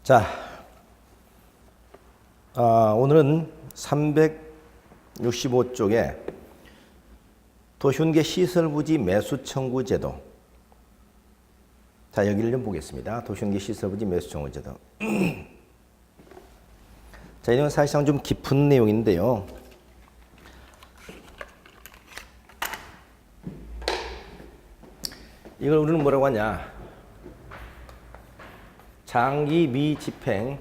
자, 오늘은 365쪽에 도시훈계 시설부지 매수청구제도. 자, 여기를 좀 보겠습니다. 도시훈계 시설부지 매수청구제도. 자, 이건 사실상 좀 깊은 내용인데요. 이걸 우리는 뭐라고 하냐? 장기 미집행,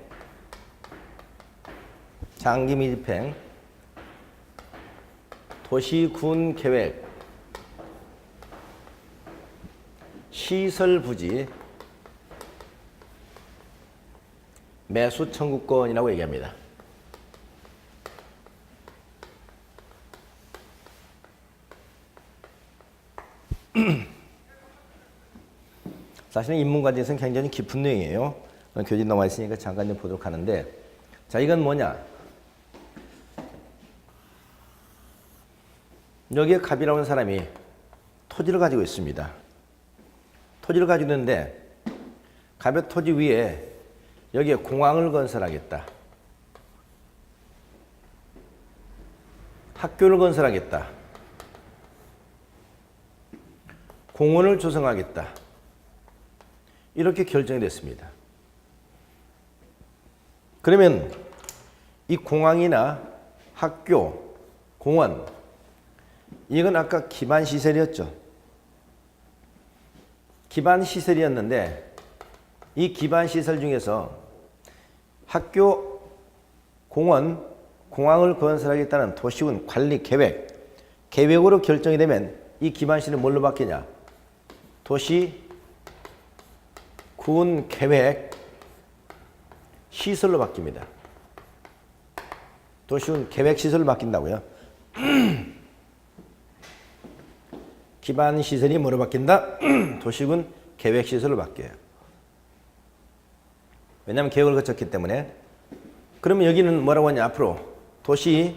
도시군 계획, 시설 부지, 매수 청구권이라고 얘기합니다. 사실은 인문과정에서는 굉장히 깊은 내용이에요. 교재 나와 있으니까 잠깐 좀 보도록 하는데, 자, 이건 뭐냐? 여기에 갑이라는 사람이 토지를 가지고 있습니다. 토지를 가지고 있는데 갑의 토지 위에 여기에 공항을 건설하겠다, 학교를 건설하겠다, 공원을 조성하겠다, 이렇게 결정이 됐습니다. 그러면 이 공항이나 학교, 공원, 이건 아까 기반시설이었죠. 기반시설이었는데 이 기반시설 중에서 학교, 공원, 공항을 건설하겠다는 도시군 관리 계획으로 결정이 되면 이 기반시설은 뭘로 바뀌냐? 도시군 계획 시설로 바뀝니다. 도시군 계획 시설로 바뀐다고요. 기반 시설이 뭐로 바뀐다? 도시군 계획 시설로 바뀌어요. 왜냐하면 계획을 거쳤기 때문에. 그러면 여기는 뭐라고 하냐? 앞으로 도시군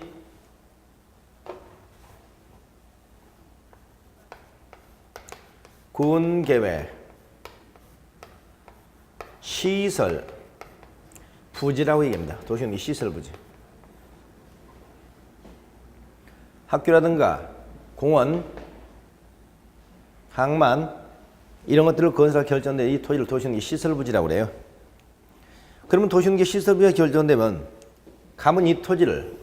계획 시설 부지라고 얘기합니다. 도시군 시설 부지. 학교라든가 공원, 항만 이런 것들을 건설할 결정된 이 토지를 도시군 시설 부지라고 그래요. 그러면 도시군 시설 부지가 결정되면 가면 이 토지를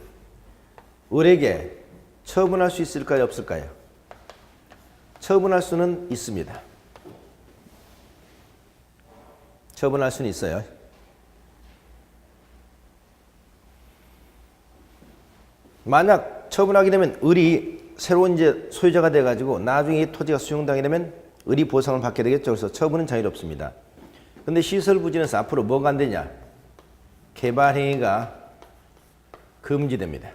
을에게 처분할 수 있을까요, 없을까요? 처분할 수는 있습니다. 처분할 수는 있어요. 만약 처분하게 되면 을이 새로운 이제 소유자가 돼가지고 나중에 이 토지가 수용당하게 되면 을이 보상을 받게 되겠죠. 그래서 처분은 자유롭습니다. 근데 시설부지에서 앞으로 뭐가 안 되냐? 개발행위가 금지됩니다.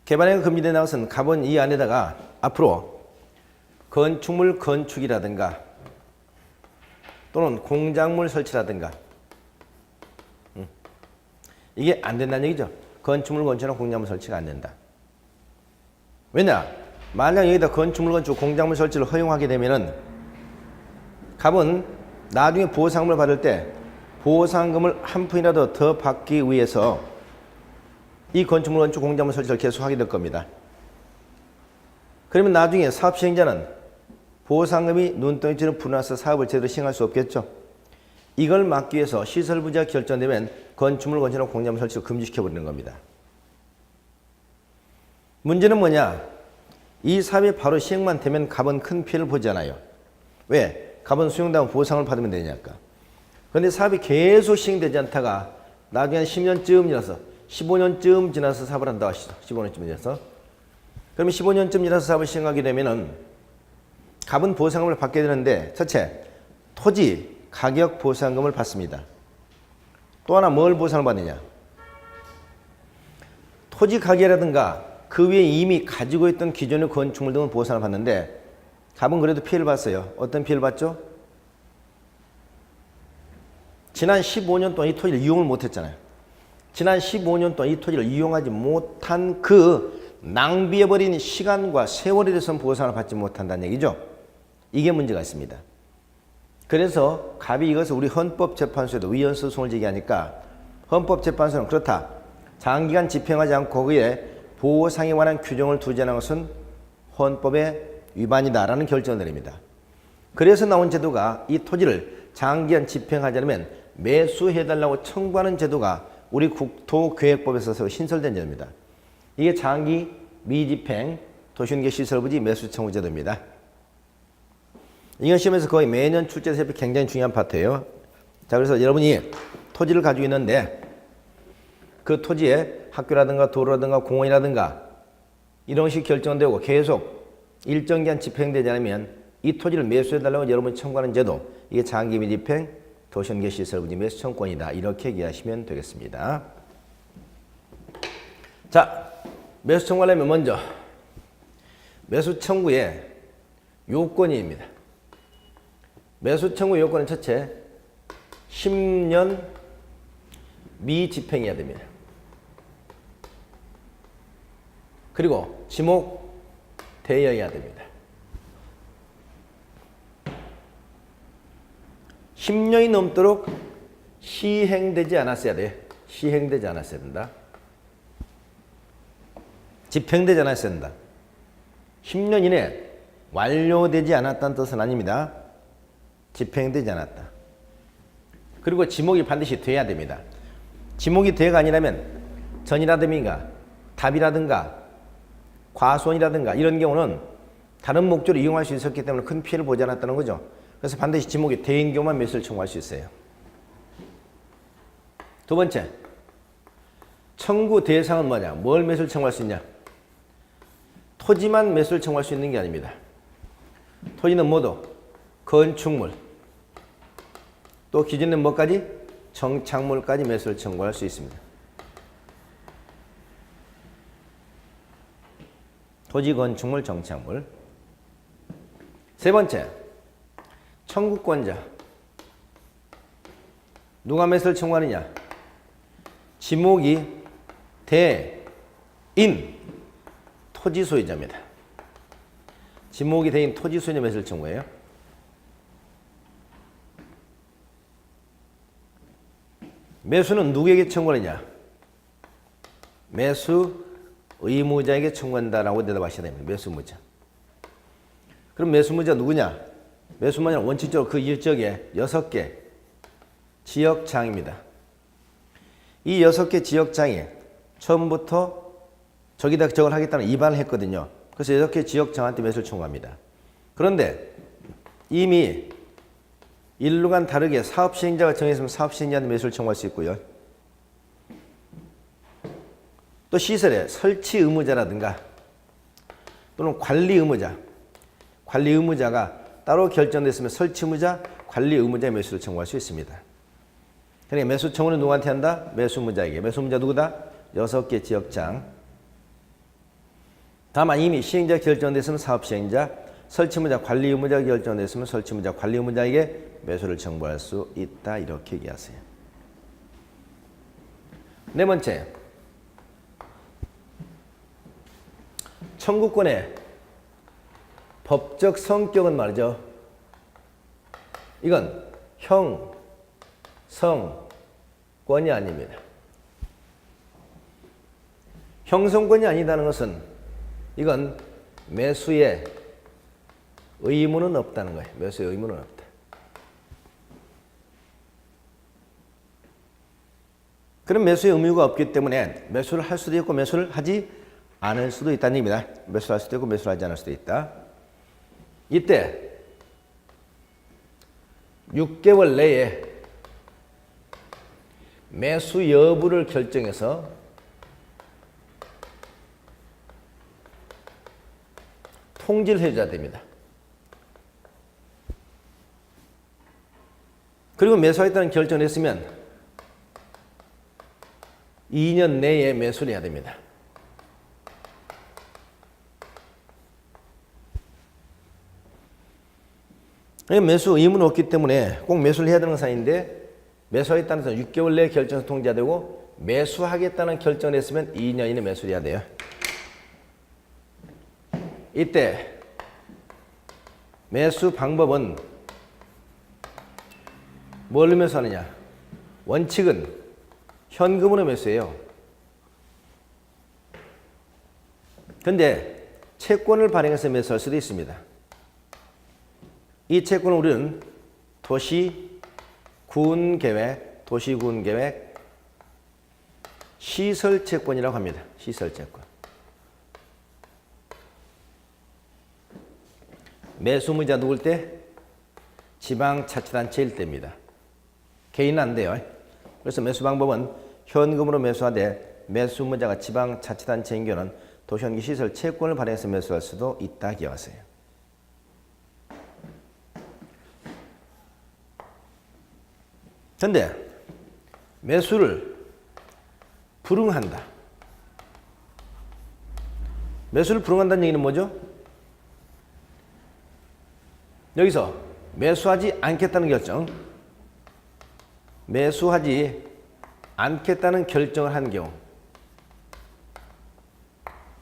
개발행위가 금지된다는 것은 갑은 이 안에다가 앞으로 건축물 건축이라든가 또는 공작물 설치라든가 이게 안 된다는 얘기죠. 건축물 건축이나 공작물 설치가 안 된다. 왜냐? 만약 여기다 건축물 건축, 공작물 설치를 허용하게 되면은 갑은 나중에 보상금을 받을 때 보상금을 한 푼이라도 더 받기 위해서 이 건축물 건축, 공작물 설치를 계속하게 될 겁니다. 그러면 나중에 사업 시행자는 보상금이 눈덩이처럼 불어나서 사업을 제대로 시행할 수 없겠죠. 이걸 막기 위해서 시설 부지가 결정되면 건축물 건축이나 공작물 설치를 금지시켜버리는 겁니다. 문제는 뭐냐? 이 사업이 바로 시행만 되면 갑은 큰 피해를 보지 않아요. 왜? 갑은 수용당한 보상을 받으면 되니까. 그런데 사업이 계속 시행되지 않다가 나중에 한 10년쯤 지나서 15년쯤 지나서 사업을 한다고 하시죠. 15년쯤 지나서. 그러면 15년쯤 지나서 사업을 시행하게 되면은 갑은 보상금을 받게 되는데, 첫째, 토지 가격 보상금을 받습니다. 또 하나 뭘 보상을 받느냐? 토지 가격이라든가 그 위에 이미 가지고 있던 기존의 건축물 등을 보상을 받는데 갑은 그래도 피해를 봤어요. 어떤 피해를 봤죠? 지난 15년 동안 이 토지를 이용을 못했잖아요. 지난 15년 동안 이 토지를 이용하지 못한 그 낭비해버린 시간과 세월에 대해서는 보상을 받지 못한다는 얘기죠. 이게 문제가 있습니다. 그래서 갑이 이것을 우리 헌법재판소에도 위헌소송을 제기하니까 헌법재판소는 그렇다. 장기간 집행하지 않고 거기에 보호상에 관한 규정을 두지 않은 것은 헌법의 위반이다라는 결정을 내립니다. 그래서 나온 제도가 이 토지를 장기간 집행하지 않으면 매수해달라고 청구하는 제도가 우리 국토계획법에서 신설된 제도입니다. 이게 장기 미집행 도시훈계시설부지 매수청구 제도입니다. 이건 시험에서 거의 매년 출제해서 굉장히 중요한 파트예요. 자, 그래서 여러분이 토지를 가지고 있는데 그 토지에 학교라든가 도로라든가 공원이라든가 이런 것이 결정되고 계속 일정 기간 집행되지 않으면 이 토지를 매수해달라고 여러분이 청구하는 제도, 이게 장기 미집행 도시훈계시설부지 매수청구권이다. 이렇게 이해하시면 되겠습니다. 자, 매수 청구하려면 먼저 매수 청구의 요건입니다. 매수 청구 요건은 첫째, 10년 미집행해야 됩니다. 그리고 지목되어야 됩니다. 10년이 넘도록 시행되지 않았어야 돼. 시행되지 않았어야 된다. 집행되지 않았어야 된다. 10년 이내 완료되지 않았다는 뜻은 아닙니다. 집행되지 않았다. 그리고 지목이 반드시 돼야 됩니다. 지목이 돼가 아니라면 전이라든가 답이라든가 과수원이라든가 이런 경우는 다른 목적으로 이용할 수 있었기 때문에 큰 피해를 보지 않았다는 거죠. 그래서 반드시 지목이 된 경우만 매수를 청구할 수 있어요. 두 번째, 청구 대상은 뭐냐? 뭘 매수를 청구할 수 있냐? 토지만 매수를 청구할 수 있는 게 아닙니다. 토지는 모두 건축물, 또 기준은 뭐까지? 정착물까지 매수를 청구할 수 있습니다. 토지, 건축물, 정착물. 세 번째, 청구권자. 누가 매수를 청구하느냐? 지목이 대인 토지 소유자입니다. 지목이 대인 토지 소유자 매수를 청구해요. 매수는 누구에게 청구하느냐? 매수 의무자에게 청구한다라고 대답하셔야 됩니다. 매수무자. 그럼 매수무자 누구냐? 매수무자는 원칙적으로 그 일적에 6개 지역장입니다. 이 6개 지역장에 처음부터 저기다 저걸 하겠다는 위반을 했거든요. 그래서 6개 지역장한테 매수를 청구합니다. 그런데 이미 일루간 다르게 사업시행자가 정했으면 사업시행자한테 매수를 청구할 수 있고요. 또 시설에 설치 의무자라든가 또는 관리 의무자, 관리 의무자가 따로 결정됐으면 설치 의무자, 관리 의무자의 매수를 청구할 수 있습니다. 그러니까 매수 청구는 누구한테 한다? 매수 의무자에게. 매수 의무자 누구다? 6개 지역장. 다만 이미 시행자가 결정됐으면 사업시행자, 설치 의무자, 관리 의무자가 결정됐으면 설치 의무자, 관리 의무자에게 매수를 청구할 수 있다. 이렇게 얘기하세요. 네 번째, 청구권의 법적 성격은 말이죠. 이건 형성권이 아닙니다. 형성권이 아니다는 것은 이건 매수의 의무는 없다는 거예요. 매수의 의무는 없다. 그럼 매수의 의무가 없기 때문에 매수를 할 수도 있고 매수를 하지 않을 수도 있다는 얘기입니다. 매수를 할 수도 있고 매수를 하지 않을 수도 있다. 이때 6개월 내에 매수 여부를 결정해서 통지를 해줘야 됩니다. 그리고 매수하겠다는 결정을 했으면 2년 내에 매수를 해야 됩니다. 매수 의무는 없기 때문에 꼭 매수를 해야 되는 사인인데 매수하겠다는 것은 6개월 내에 결정해서 통지해야 되고 매수하겠다는 결정을 했으면 2년 이내 매수를 해야 돼요. 이때 매수 방법은 뭘로 매수하느냐? 원칙은 현금으로 매수해요. 근데 채권을 발행해서 매수할 수도 있습니다. 이 채권을 우리는 도시군계획, 시설채권이라고 합니다. 시설채권. 매수무자 누굴 때? 지방자치단체일 때입니다. 개인은 안 돼요. 그래서 매수 방법은 현금으로 매수하되 매수무자가 지방자치단체인 경우는 도시환기 시설 채권을 발행해서 매수할 수도 있다 기억하세요. 그런데 매수를 불응한다. 매수를 불응한다는 얘기는 뭐죠? 여기서 매수하지 않겠다는 결정, 매수하지 않겠다는 결정을 한 경우,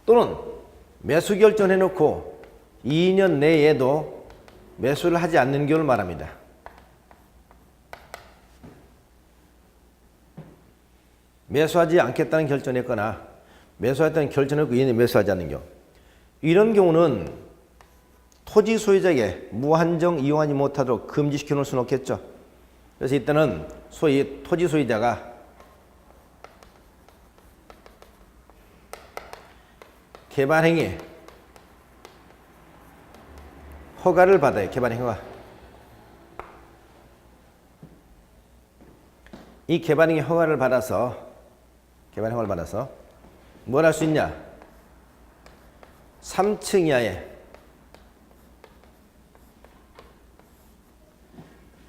또는 매수 결정을 해놓고 2년 내에도 매수를 하지 않는 경우를 말합니다. 매수하지 않겠다는 결정을 했거나 매수하겠다는 결정을 했고 2년에 매수하지 않는 경우, 이런 경우는 토지 소유자에게 무한정 이용하지 못하도록 금지시켜 놓을 수는 없겠죠. 그래서 이때는 소위 토지 소유자가 개발행위 허가를 받아요. 개발행위 허가. 이 개발행위 허가를 받아서 뭘 할 수 있냐? 3층 이하의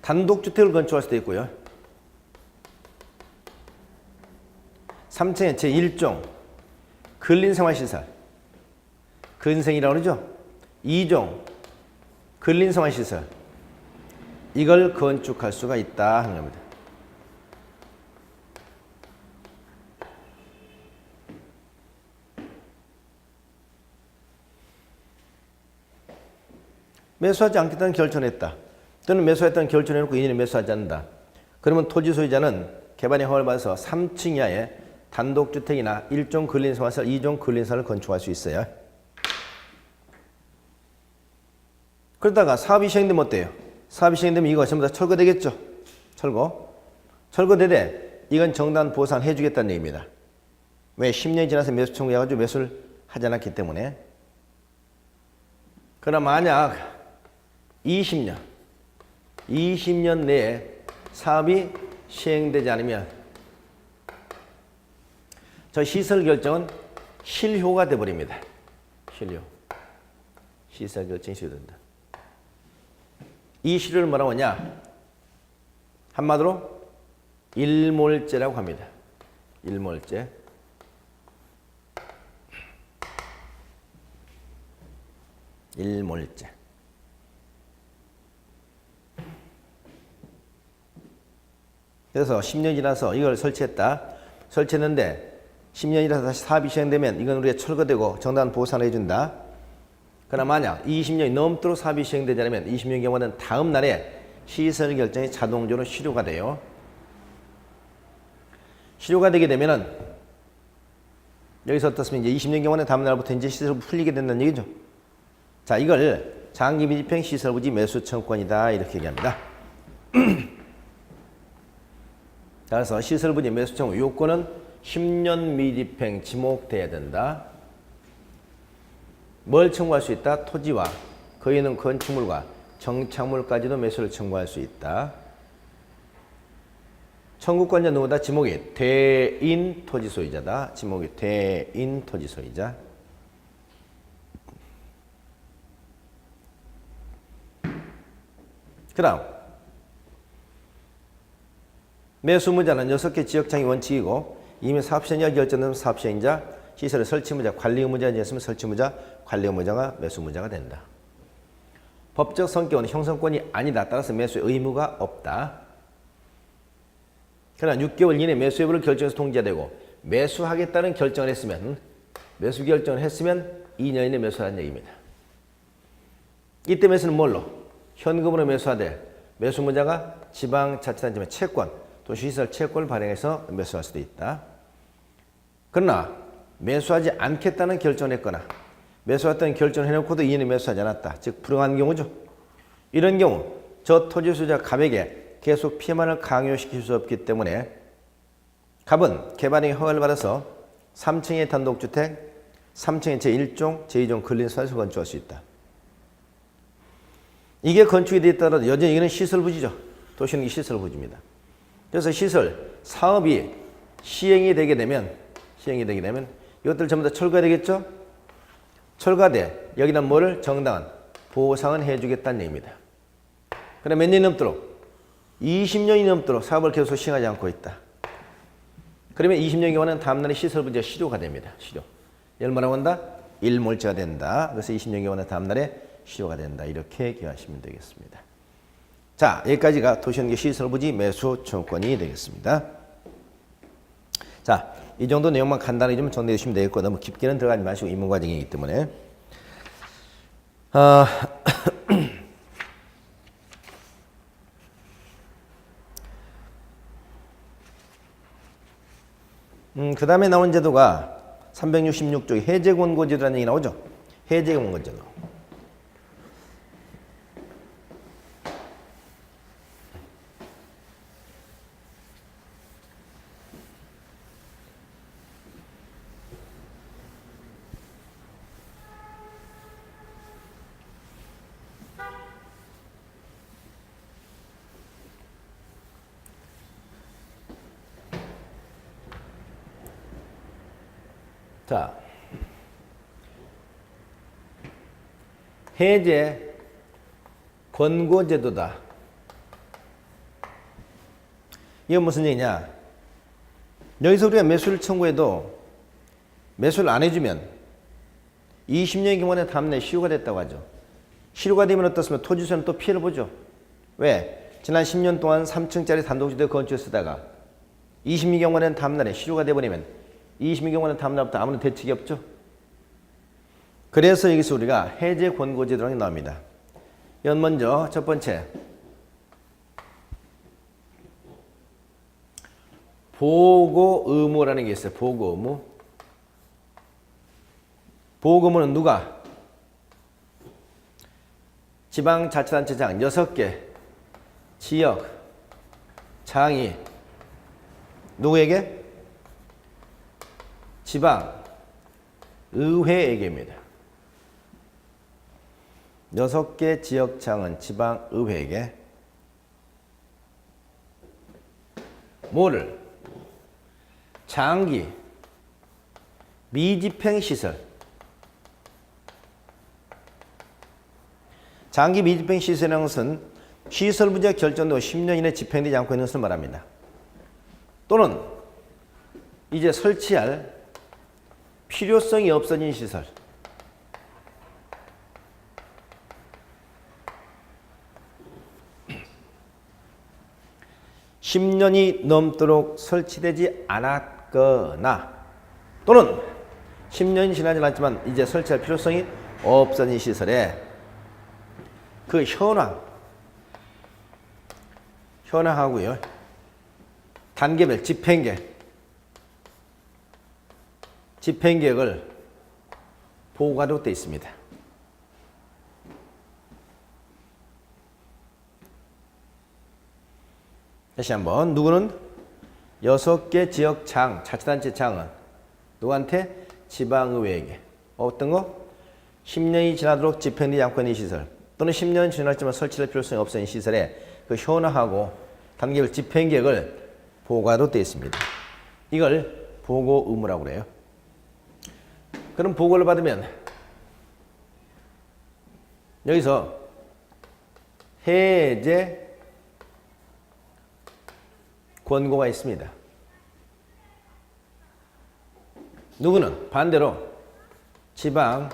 단독주택을 건축할 수도 있고요. 3층에 제1종 근린생활시설, 근생이라고 그러죠. 2종 근린생활시설, 이걸 건축할 수가 있다 하는 겁니다. 매수하지 않겠다는 결정을 했다. 또는 매수했다는 결정을 해놓고 2년에 매수하지 않는다. 그러면 토지 소유자는 개발의 허가를 받아서 3층 이하의 단독주택이나 1종 근린생활시설, 2종 근린생활을 건축할 수 있어요. 그러다가 사업이 시행되면 어때요? 사업이 시행되면 이거 전부 다 철거되겠죠? 철거되되 이건 정당 보상해 주겠다는 얘기입니다. 왜? 10년이 지나서 매수 청구해가지고 매수를 하지 않았기 때문에. 그럼 만약 20년 내에 사업이 시행되지 않으면 저 시설 결정은 실효가 되어버립니다. 시설 결정이 실효된다. 이 실효를 뭐라고 하냐? 한마디로 일몰제라고 합니다. 일몰제. 그래서 10년이 지나서 이걸 설치했는데 10년이 지나서 다시 사업이 시행되면 이건 우리가 철거되고 정당한 보상을 해준다. 그러나 만약 20년이 넘도록 사업이 시행되지 않으면 20년 경우는 다음 날에 시설 결정이 자동적으로 실효가 돼요. 실효가 되게 되면은 여기서 어떻습니까? 이제 20년 경우는 다음 날부터 이제 시설 풀리게 된다는 얘기죠. 자, 이걸 장기 미집행 시설부지 매수 청구권이다 이렇게 얘기합니다. 그래서 시설부지 매수 청구 요건은 10년 미집행 지목돼야 된다. 뭘 청구할 수 있다? 토지와 거기 있는 건축물과 정착물까지도 매수를 청구할 수 있다. 청구권자 누구다? 지목이 대인 토지 소유자다. 지목이 대인 토지 소유자. 그 다음 매수무자는 6개 지역장이 원칙이고 이미 사업시행자가 결정된 사업시행자, 시설의 설치무자, 관리의무자가 있으면 설치무자, 관리의무자가 매수무자가 된다. 법적 성격은 형성권이 아니다. 따라서 매수의 의무가 없다. 그러나 6개월 이내 매수 여부를 결정해서 통지해야 되고 매수하겠다는 결정을 했으면 매수 결정을 했으면 2년 이내 매수하는 얘기입니다. 이때 매수는 뭘로? 현금으로 매수하되 매수무자가 지방자치단체의 채권 또 시설 채권을 발행해서 매수할 수도 있다. 그러나 매수하지 않겠다는 결정을 했거나 매수했다는 결정을 해놓고도 이인이 매수하지 않았다. 즉 불응한 경우죠. 이런 경우 저 토지 소유자 갑에게 계속 피해만을 강요시킬 수 없기 때문에 갑은 개발행위 허가를 받아서 3층의 단독주택, 3층의 제1종, 제2종 근린시설에서 건축할 수 있다. 이게 건축이 되어 있더라도 여전히 이거는 시설부지죠. 도시는 시설부지입니다. 그래서 시설, 사업이 시행이 되게 되면 이것들 전부 다 철거되겠죠? 철거돼. 여기다 뭐를 정당한 보상은 해주겠다는 얘기입니다. 그럼 몇 년이 넘도록? 20년이 넘도록 사업을 계속 시행하지 않고 있다. 그러면 20년 경우는 다음날에 시설부지가 실효가 됩니다. 실효. 얼마라고 한다? 일몰제가 된다. 그래서 20년 경우는 다음날에 실효가 된다. 이렇게 기억하시면 되겠습니다. 자, 여기까지가 도시연계 시설부지 매수 청구권이 되겠습니다. 자, 이 정도 내용만 간단히 좀 정리해 주시면 되겠고 너무 깊게는 들어가지 마시고 입문 과정이기 때문에 그 다음에 나오는 제도가 366조 해제권고제도라는 얘기 나오죠. 해제권고제도. 자, 해제 권고제도다. 이건 무슨 얘기냐? 여기서 우리가 매수를 청구해도 매수를 안 해주면 20년의 경우에 다음날 실효가 됐다고 하죠. 실효가 되면 어떻습니까? 토지소유는 또 피해를 보죠. 왜? 지난 10년 동안 3층짜리 단독주택 건축에 쓰다가 20년 경우에는 다음날에 실효가 돼버리면 20년 경우는 다음날부터 아무런 대책이 없죠. 그래서 여기서 우리가 해제 권고제도라는 게 나옵니다. 이건 먼저 첫 번째 보고 의무라는 게 있어요. 보고 의무. 보고 의무는 누가? 지방자치단체장 6개 지역 장이 누구에게? 지방의회에게입니다. 6개 지역장은 지방의회에게 뭐를? 장기 미집행시설 장기 미집행시설이라는 것은 시설부지가 결정되고 10년 이내 집행되지 않고 있는 것을 말합니다. 또는 이제 설치할 필요성이 없어진 시설. (10년이) 넘도록 설치되지 않았거나 또는 10년이 지나지 않았지만 이제 설치할 필요성이 없어진 시설에 그 현황하고요. 단계별 집행계획을 보고하도록 되어 있습니다. 다시 한번 누구는 6개 지역장, 자치단체 장은 누구한테? 지방의회에게. 어떤 거? 10년이 지나도록 집행되지 않고 있는 시설 또는 10년이 지났지만 설치할 필요성이 없는 시설에 그 현황하고 단계별 집행계획을 보고하도록 되어 있습니다. 이걸 보고 의무라고 그래요. 그럼 보고를 받으면 여기서 해제 권고가 있습니다. 누구는? 반대로 지방의회는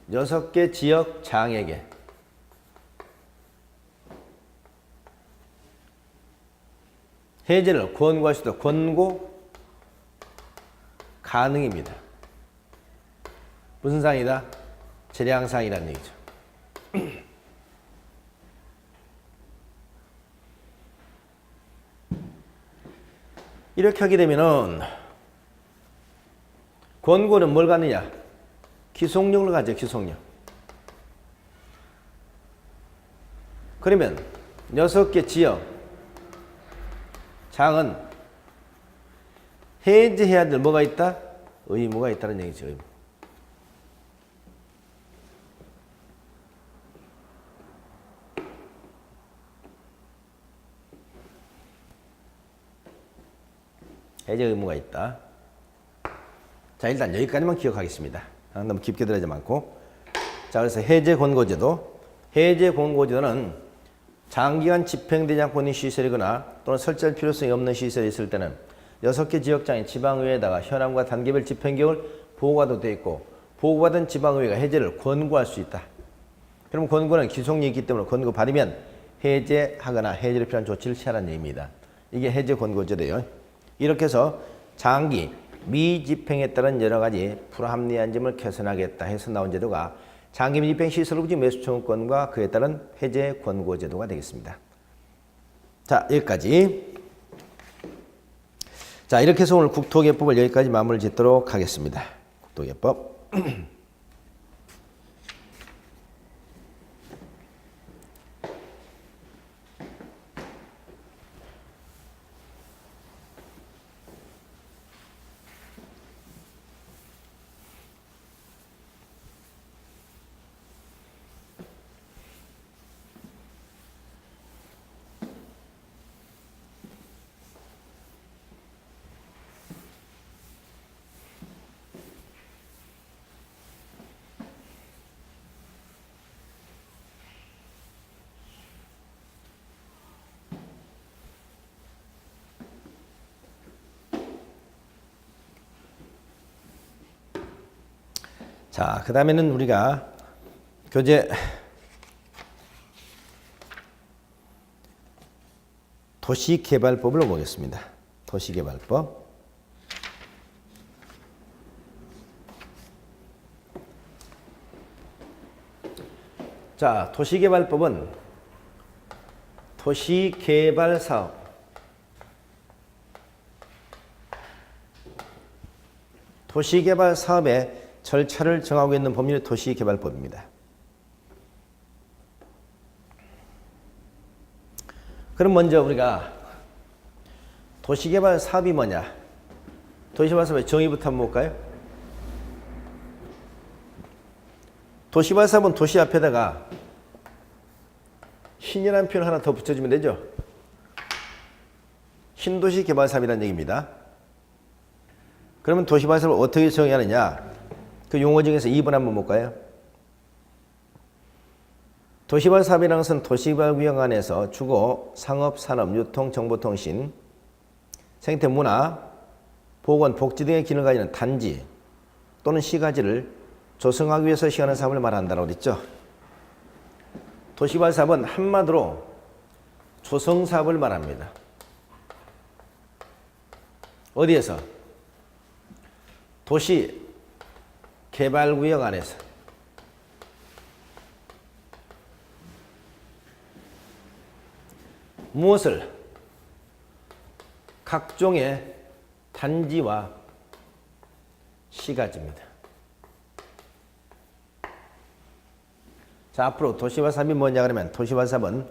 6개 지역장에게 해제를 권고할 수도 권고 가능입니다. 무슨 사항이다? 재량사항이라는 얘기죠. 이렇게 하게 되면은 권고는 뭘 갖느냐? 기속력을 가져, 기속력. 그러면 6개 지역 장은 해제해야 될 뭐가 있다? 의무가 있다는 얘기죠. 의무. 해제 의무가 있다. 자, 일단 여기까지만 기억하겠습니다. 너무 깊게 들어가지 않고. 자, 그래서 해제 권고제도. 해제 권고제도는 장기간 집행되지 않고 있는 시설이거나 또는 설치할 필요성이 없는 시설이 있을 때는 6개 지역장인 지방의회에다가 현황과 단계별 집행계획을 보고가 되어 있고 보고받은 지방의회가 해제를 권고할 수 있다. 그럼 권고는 기속력이 있기 때문에 권고 받으면 해제하거나 해제를 필요한 조치를 취하라는 얘기입니다. 이게 해제 권고제도예요. 이렇게 해서 장기 미집행에 따른 여러 가지 불합리한 점을 개선하겠다 해서 나온 제도가 장기 미집행 시설부지 매수청구권과 그에 따른 해제 권고제도가 되겠습니다. 자, 여기까지. 자, 이렇게 해서 오늘 국토개법을 여기까지 마무리 짓도록 하겠습니다. 국토개법. 자, 그 다음에는 우리가 교재 도시개발법을 보겠습니다. 도시개발법. 자, 도시개발법은 도시개발사업, 도시개발 사업의 절차를 정하고 있는 법률이 도시개발법입니다. 그럼 먼저 우리가 도시개발 사업이 뭐냐? 도시개발 사업의 정의부터 한번 볼까요? 도시개발 사업은 도시 앞에다가 신이라는 표현 하나 더 붙여주면 되죠? 신도시 개발 사업이라는 얘기입니다. 그러면 도시개발 사업을 어떻게 정의하느냐? 그 용어 중에서 2번 한번 볼까요? 도시개발 사업이라는 것은 도시개발 구역 안에서 주거, 상업, 산업, 유통, 정보통신, 생태, 문화, 보건, 복지 등의 기능을 가지는 단지 또는 시가지를 조성하기 위해서 시행하는 사업을 말한다고 그랬죠. 도시개발 사업은 한마디로 조성 사업을 말합니다. 어디에서? 도시 개발구역 안에서 무엇을? 각종의 단지와 시가지입니다. 자, 앞으로 도시개발 사업이 뭐냐 그러면 도시개발 사업은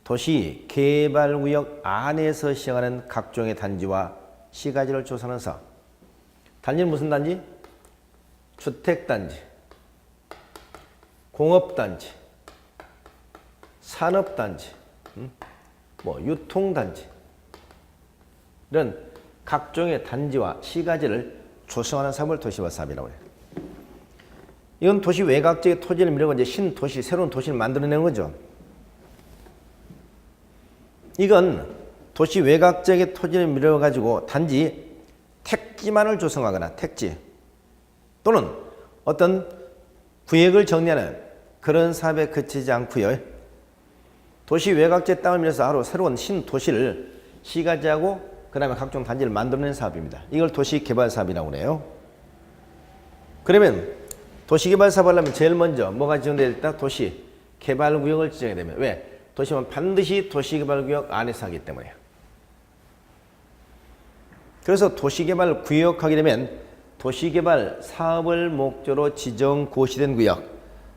도시 개발구역 안에서 시행하는 각종의 단지와 시가지를 조성하는 사업. 단지는 무슨 단지? 주택단지, 공업단지, 산업단지, 유통단지 이런 각종의 단지와 시가지를 조성하는 사업을 도시개발 사업이라고 해요. 이건 도시 외곽지의 토지를 밀어고 이제 신도시, 새로운 도시를 만들어내는 거죠. 이건 도시 외곽지의 토지를 밀어가지고 단지 택지만을 조성하거나 택지 또는 어떤 구역을 정리하는 그런 사업에 그치지 않고요. 도시 외곽지의 땅을 밀어서 하루 새로운 신도시를 시가지하고 그 다음에 각종 단지를 만들어내는 사업입니다. 이걸 도시개발 사업이라고 해요. 그러면 도시개발 사업을 하려면 제일 먼저 뭐가 지정되어 있다? 도시 도시개발구역을 지정하게 되면 왜? 도시는 반드시 도시개발구역 안에서 하기 때문에요. 그래서 도시개발구역 하게 되면 도시개발 사업을 목적으로 지정 고시된 구역,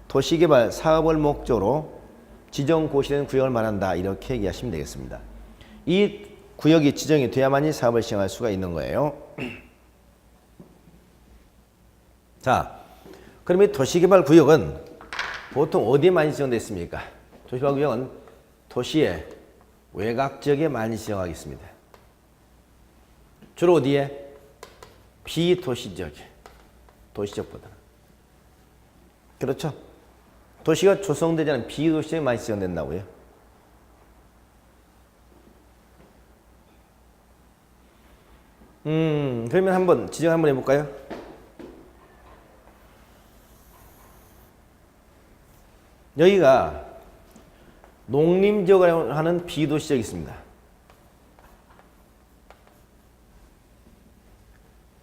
도시개발 사업을 목적으로 지정 고시된 구역을 말한다. 이렇게 얘기하시면 되겠습니다. 이 구역이 지정이 돼야만이 사업을 시행할 수가 있는 거예요. 자, 그럼 이 도시개발구역은 보통 어디에 많이 지정되어 있습니까? 도시개발구역은 도시의 외곽지역에 많이 지정하겠습니다. 주로 어디에? 비도시 지역에. 도시 지역보다는. 그렇죠? 도시가 조성되지 않은 비도시 지역에 많이 지정된다고요. 그러면 한번 지정 한번 해볼까요? 여기가 농림지역을 하는 비도시 지역이 있습니다.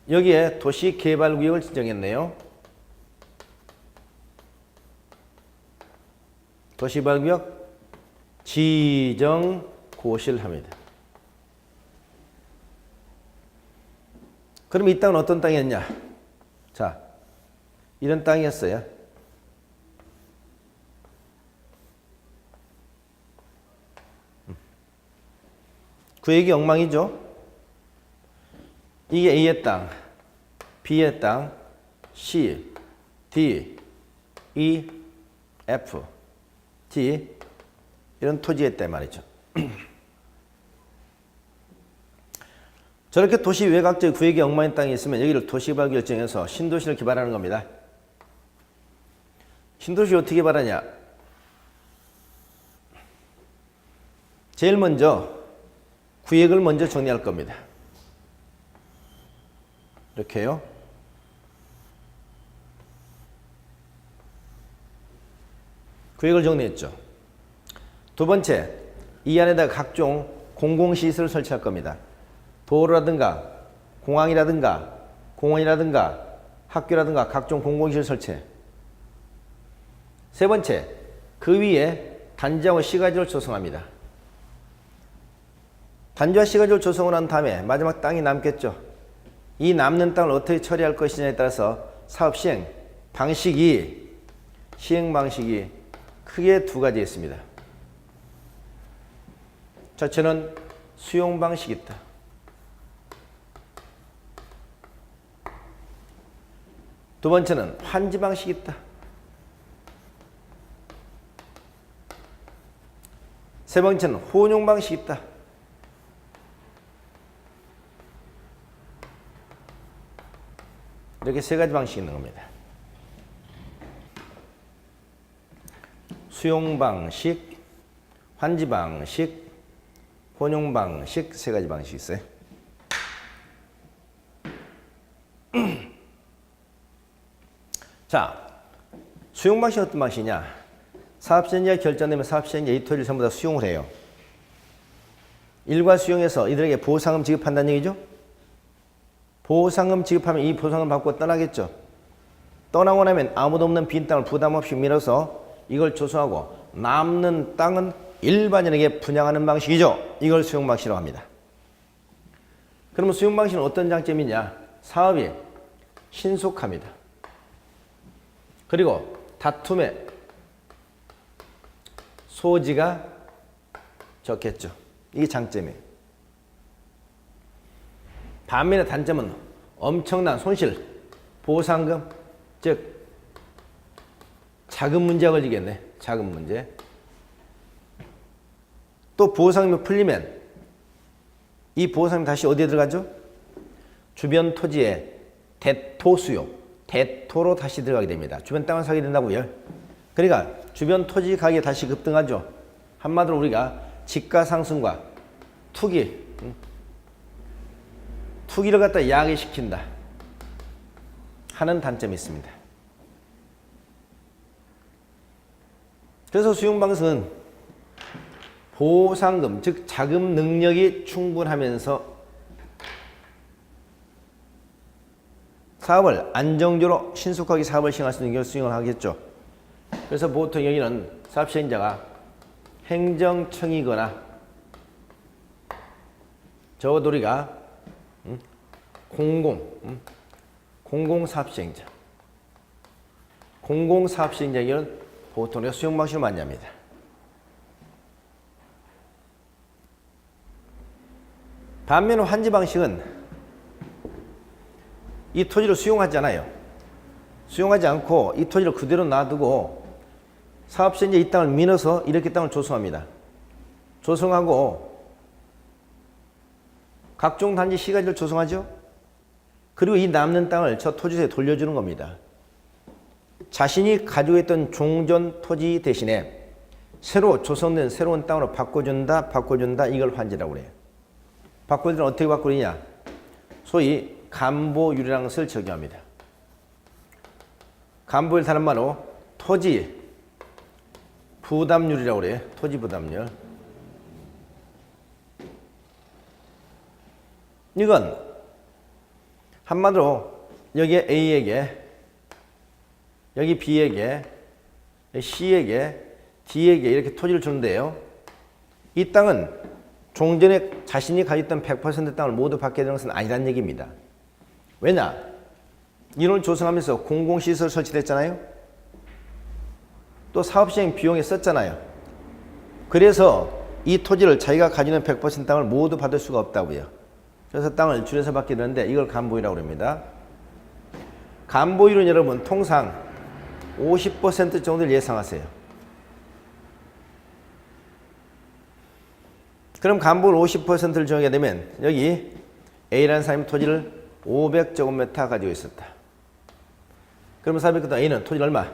여기에 도시개발구역을 지정했네요. 도시개발구역 지정고시를 합니다. 그럼 이 땅은 어떤 땅이었냐? 자, 이런 땅이었어요. 구역이 엉망이죠. 이게 A의 땅, B의 땅, C, D, E, F, G 이런 토지의 땅 말이죠. 저렇게 도시 외곽지역 구역이 엉망인 땅이 있으면 여기를 도시개발구역 지정해서 신도시를 개발하는 겁니다. 신도시 어떻게 개발하냐? 제일 먼저 구역을 먼저 정리할 겁니다. 이렇게요. 구역을 정리했죠. 두 번째, 이 안에다가 각종 공공시설을 설치할 겁니다. 도로라든가 공항이라든가 공원이라든가 학교라든가 각종 공공시설 설치. 세 번째, 그 위에 단지하고 시가지를 조성합니다. 단지와 시가지를 조성을 한 다음에 마지막 땅이 남겠죠. 이 남는 땅을 어떻게 처리할 것이냐에 따라서 사업 시행 방식이 크게 두 가지 있습니다. 첫째는 수용 방식이 있다. 두 번째는 환지 방식이 있다. 세 번째는 혼용 방식이 있다. 이렇게 세 가지 방식이 있는 겁니다. 수용 방식, 환지 방식, 혼용 방식 세 가지 방식이 있어요. 자, 수용 방식은 어떤 방식이냐? 사업시행자가 결정되면 사업시행자 이 토지를 전부 다 수용을 해요. 일괄 수용해서 이들에게 보상금 지급한다는 얘기죠? 보상금 지급하면 이 보상금 받고 떠나겠죠. 떠나고 나면 아무도 없는 빈 땅을 부담 없이 밀어서 이걸 조성하고 남는 땅은 일반인에게 분양하는 방식이죠. 이걸 수용 방식이라고 합니다. 그러면 수용 방식은 어떤 장점이냐? 사업이 신속합니다. 그리고 다툼의 소지가 적겠죠. 이게 장점이에요. 반면에 단점은 엄청난 손실, 보상금, 즉 자금 문제가 걸리겠네. 자금 문제. 또 보상금이 풀리면 이 보상금이 다시 어디에 들어가죠? 주변 토지에 대토 수요, 대토로 다시 들어가게 됩니다. 주변 땅을 사게 된다고요. 그러니까 주변 토지 가격이 다시 급등하죠. 한마디로 우리가 집가 상승과 투기를 갖다 야기시킨다 하는 단점이 있습니다. 그래서 수용 방식은 보상금, 즉 자금 능력이 충분하면서 사업을 안정적으로 신속하게 사업을 시행할 수 있는 걸 수용을 하겠죠. 그래서 보통 여기는 사업시행자가 행정청이거나 적어도 우리가 공공사업시행자. 공공사업시행자에게는 보통 우리가 수용방식을 많이 합니다. 반면 환지방식은 이 토지를 수용하지 않아요. 수용하지 않고 이 토지를 그대로 놔두고 사업시행자 이 땅을 밀어서 이렇게 땅을 조성합니다. 조성하고 각종 단지 시가지를 조성하죠. 그리고 이 남는 땅을 저 토지세에 돌려주는 겁니다. 자신이 가지고 있던 종전 토지 대신에 새로 조성된 새로운 땅으로 바꿔준다. 이걸 환지라고 그래요. 바꿀 때는 어떻게 바꾸느냐? 소위 간보율이라는 것을 적용합니다. 간보율 다른 말로 토지 부담률이라고 그래요. 토지 부담률. 이건 한마디로 여기 A에게, 여기 B에게, C에게, D에게 이렇게 토지를 주는데요. 이 땅은 종전에 자신이 가졌던 100% 땅을 모두 받게 되는 것은 아니라는 얘기입니다. 왜냐? 이론을 조성하면서 공공시설 설치됐잖아요. 또 사업시행 비용에 썼잖아요. 그래서 이 토지를 자기가 가지는 100% 땅을 모두 받을 수가 없다고요. 그래서 땅을 줄여서 받게 되는데 이걸 간보율이라고 합니다. 간보율은 여러분 통상 50% 정도를 예상하세요. 그럼 간보율 50%를 정하게 되면 여기 A라는 사람이 토지를 500제곱미터 가지고 있었다. 그러면 400제곱미터 A는 토지를 얼마?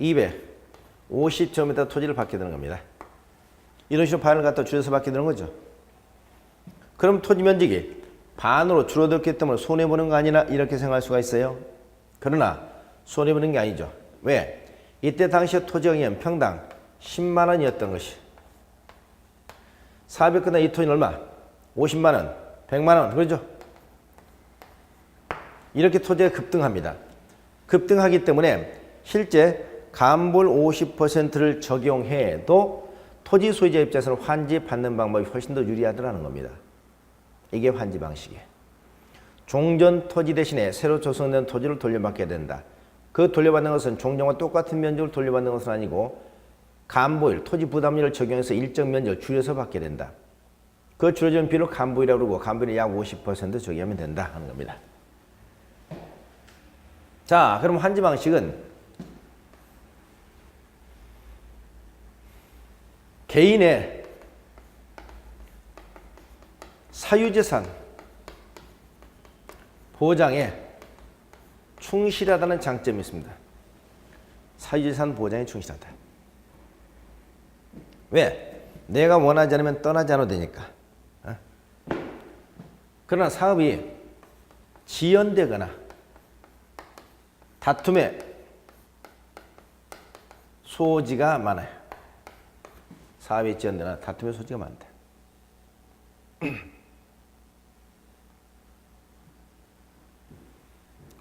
250제곱미터 토지를 받게 되는 겁니다. 이런 식으로 반을 갖다 줄여서 받게 되는 거죠. 그럼 토지 면적이 반으로 줄어들기 때문에 손해보는 거 아니나 이렇게 생각할 수가 있어요. 그러나 손해보는 게 아니죠. 왜? 이때 당시에 토지 가격은 평당 10만 원이었던 것이 400건당 이 토지는 얼마? 50만 원, 100만 원, 그렇죠? 이렇게 토지가 급등합니다. 급등하기 때문에 실제 간보율 50%를 적용해도 토지 소유자 입장에서는 환지 받는 방법이 훨씬 더 유리하더라는 겁니다. 이게 환지 방식이에요. 종전 토지 대신에 새로 조성된 토지를 돌려받게 된다. 그 돌려받는 것은 종전과 똑같은 면적을 돌려받는 것은 아니고 간보율, 토지 부담률을 적용해서 일정 면적을 줄여서 받게 된다. 그 줄여진 비율을 간보율이라고 그러고 간보율이 약 50% 적용하면 된다 하는 겁니다. 자, 그럼 환지 방식은 개인의 사유재산 보장에 충실하다는 장점이 있습니다. 사유재산 보장에 충실하다. 왜? 내가 원하지 않으면 떠나지 않아도 되니까. 그러나 사업이 지연되거나 다툼의 소지가 많아요. 사업이 지연되거나 다툼의 소지가 많다.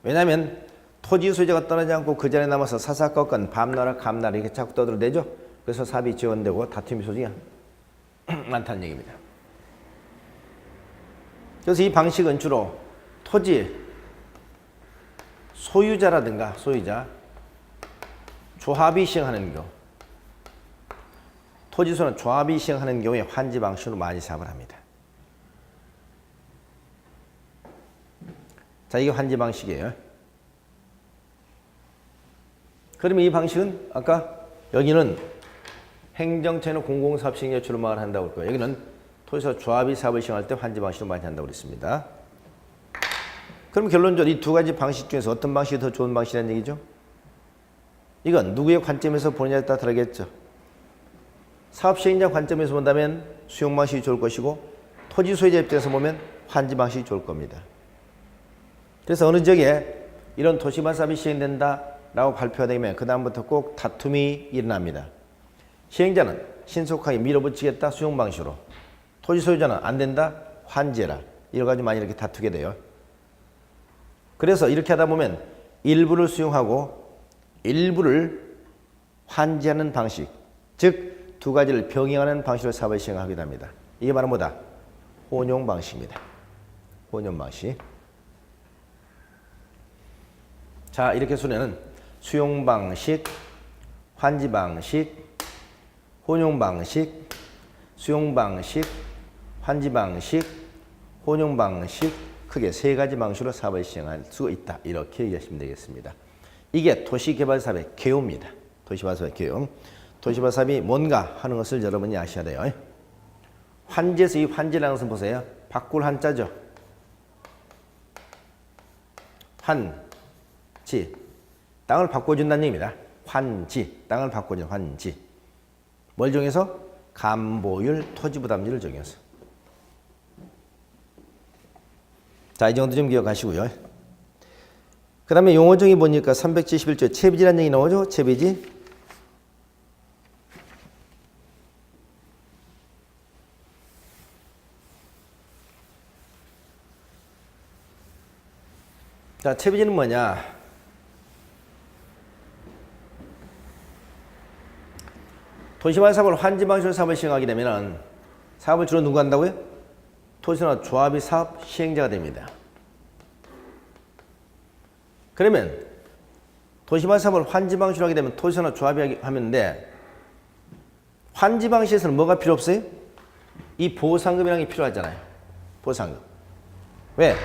왜냐하면 토지 소유자가 떠나지 않고 그 자리에 남아서 사사건건 밤나라 감나라 이렇게 자꾸 떠들어대죠. 그래서 사업이 지연되고 다툼의 소지가 많다는 얘기입니다. 그래서 이 방식은 주로 토지 소유자라든가 소유자 조합이 시행하는 경우, 토지소유는 조합이 시행하는 경우에 환지 방식으로 많이 사업을 합니다. 자, 이게 환지 방식이에요. 그러면 이 방식은 아까 여기는 행정처는 공공사업 시행에 주로 말한다고 할 거예요. 여기는 토지소 조합이 사업을 시행할 때 환지 방식으로 많이 한다고 그랬습니다. 그럼 결론적으로 이 두 가지 방식 중에서 어떤 방식이 더 좋은 방식이라는 얘기죠? 이건 누구의 관점에서 보느냐에 따라 다르겠죠. 사업 시행자 관점에서 본다면 수용 방식이 좋을 것이고 토지 소유자 입장에서 보면 환지 방식이 좋을 겁니다. 그래서 어느 지역에 이런 도시만 사업이 시행된다라고 발표가 되면 그 다음부터 꼭 다툼이 일어납니다. 시행자는 신속하게 밀어붙이겠다 수용 방식으로, 토지 소유자는 안 된다 환지해라, 이런 가지 많이 이렇게 다투게 돼요. 그래서 이렇게 하다 보면 일부를 수용하고 일부를 환지하는 방식, 즉 두 가지를 병행하는 방식으로 사업을 시행하게 됩니다. 이게 바로 뭐다? 혼용 방식입니다. 혼용 방식. 자, 이렇게 순에는 수용 방식, 환지 방식, 혼용 방식, 수용 방식, 환지 방식, 혼용 방식, 크게 세 가지 방식으로 사업을 시행할 수 있다. 이렇게 얘기하시면 되겠습니다. 이게 도시개발사업의 개요입니다. 도시개발사업의 개요. 도시개발사업이 뭔가 하는 것을 여러분이 아셔야 돼요. 환지에서 이 환지라는 것은 보세요. 바꿀 한자죠. 환지. 땅을 바꿔준다는 얘기입니다. 환지. 땅을 바꿔준 환지. 뭘 정해서? 감보율 토지부담지를 정해서. 자, 이 정도 좀 기억하시고요. 그 다음에 용어정의 보니까 371조 채비지라는 얘기 나오죠? 채비지. 자, 채비지는 뭐냐? 도시개발 사업을 환지 방식으로 사업을 시행하게 되면 사업을 주로 누가 한다고요? 토지나 조합이 사업 시행자가 됩니다. 그러면 도시개발 사업을 환지 방식으로 하게 되면 토지나 조합이 하는데 환지 방식에서는 뭐가 필요 없어요? 이 보상금이라는 게 필요하잖아요. 보상금. 왜?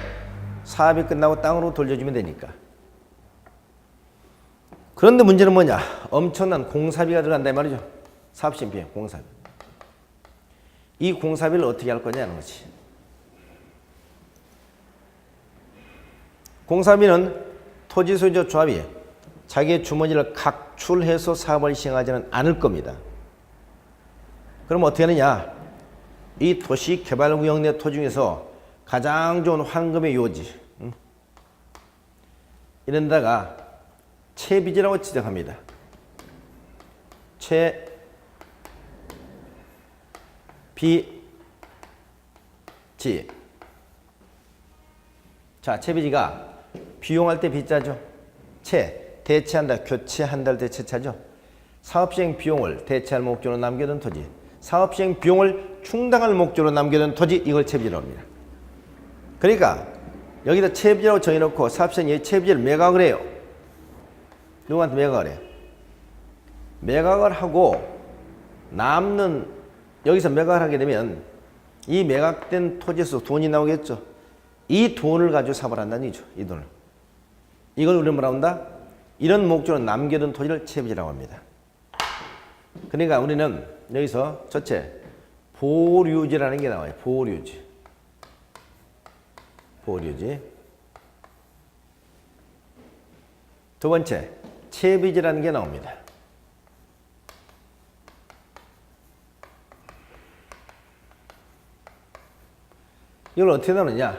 사업이 끝나고 땅으로 돌려주면 되니까. 그런데 문제는 뭐냐? 엄청난 공사비가 들어간다 이 말이죠. 사업시행 비용, 공사비. 이 공사비를 어떻게 할 거냐는 거지. 공사비는 토지소유자 조합이 자기의 주머니를 각출해서 사업을 시행하지는 않을 겁니다. 그럼 어떻게 하느냐? 이 도시개발구역 내 토지 중에서 가장 좋은 황금의 요지, 이런 데다가 채비지라고 지정합니다. 채비지. 자, 채비지가 비용할 때 비자죠. 대체한다, 교체한다 할 때 채차죠. 사업시행 비용을 대체할 목적으로 남겨둔 토지, 사업시행 비용을 충당할 목적으로 남겨둔 토지, 이걸 채비지라고 합니다. 그러니까 여기다 채비지라고 정해놓고 사업시행 이 채비지를 매각을 해요. 누구한테 매각을 해요? 매각을 하고 남는, 여기서 매각을 하게 되면 이 매각된 토지에서 돈이 나오겠죠. 이 돈을 가지고 사업을 한다는 얘기죠. 이 돈을. 이걸 우리는 뭐라고 한다? 이런 목적으로 남겨둔 토지를 채비지라고 합니다. 그러니까 우리는 여기서 첫째, 보류지라는 게 나와요. 보류지. 보류지. 두 번째, 채비지라는 게 나옵니다. 이걸 어떻게 나누냐?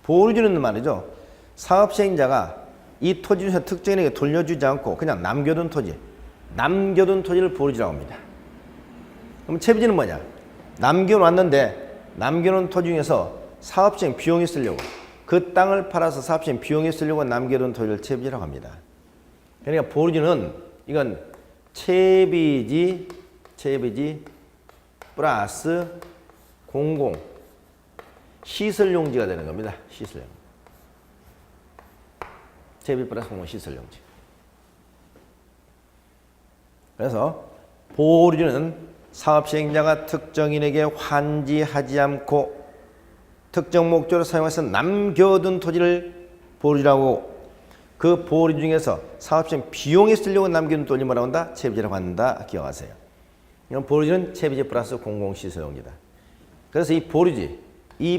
보류지는 말이죠. 사업시행자가 이 토지 중에서 특정인에게 돌려주지 않고 그냥 남겨둔 토지를 보류지라고 합니다. 그럼 채비지는 뭐냐? 남겨놨는데 남겨놓은 토지 중에서 사업시행 비용이 쓰려고, 그 땅을 팔아서 사업시행 비용이 쓰려고 남겨둔 토지를 채비지라고 합니다. 그러니까 보류지는 이건 채비지 플러스 공공 시설용지가 되는 겁니다. 시설용. 채비 플러스 공공 시설용지. 그래서 보류지는 사업시행자가 특정인에게 환지하지 않고 특정 목적으로 사용해서 남겨둔 토지를 보류지라고, 그 보류 중에서 사업시행 비용에 쓰려고 남겨둔 토지 뭐라고 한다? 채비지라고 한다. 기억하세요. 이건 보류지는 채비지 플러스 공공시설용지다. 그래서 이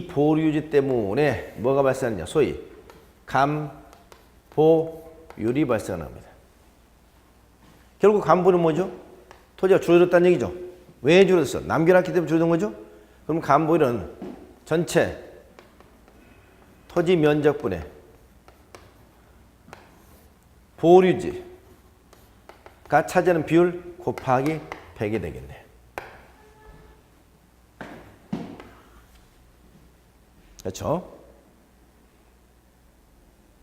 보류지 때문에 뭐가 발생하느냐? 소위 감보율이 발생합니다. 결국 감보는 뭐죠? 토지가 줄어들었다는 얘기죠. 왜 줄어들었어? 남겨놨기 때문에 줄어든 거죠? 그럼 감보율은 전체 토지 면적분의 보류지가 차지하는 비율 곱하기 100이 되겠네. 그렇죠?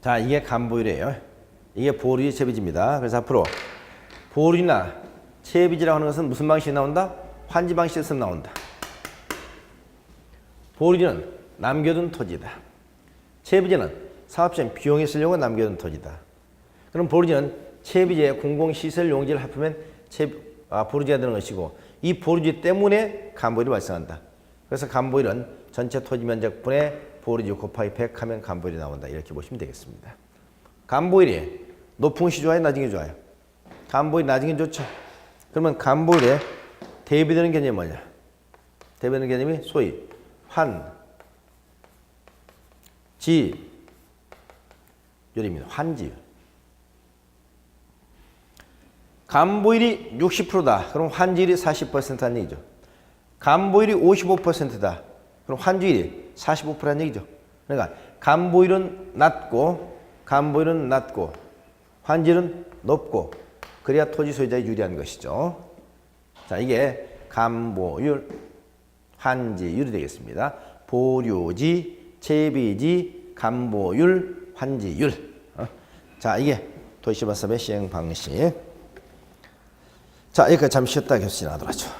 자, 이게 감보율이에요. 이게 보류지 채비지입니다. 그래서 앞으로 보류나 채비지라고 하는 것은 무슨 방식이 나온다? 환지 방식에서 나온다. 보류지는 남겨둔 토지다. 채비지는 사업시행 비용에 쓰려고 남겨둔 토지다. 그럼 보류지는 채비지의 공공시설 용지를 합하면 보류지가 되는 것이고 이 보류지 때문에 간보일이 발생한다. 그래서 간보일은 전체 토지 면적분의 보류지 곱하기 100 하면 간보일이 나온다. 이렇게 보시면 되겠습니다. 간보일이 높은 것이 좋아요? 낮은 게 좋아요? 간보일이 낮은 게 좋죠. 그러면 간보일에 대비되는 개념이 뭐냐? 대비되는 개념이 소위 환지율입니다. 환지율. 간보일이 60%다. 그럼 환지율이 40%라는 얘기죠. 간보일이 55%다. 그럼 환지율이 45%라는 얘기죠. 그러니까 간보일은 낮고 환지율은 높고 그래야 토지 소유자에 유리한 것이죠. 자, 이게 간보율, 환지율이 되겠습니다. 보류지, 채비지, 간보율, 환지율. 자, 이게 도시시범 시행 방식. 자, 여기까지 잠시 쉬었다 교수 진행하도록 하죠.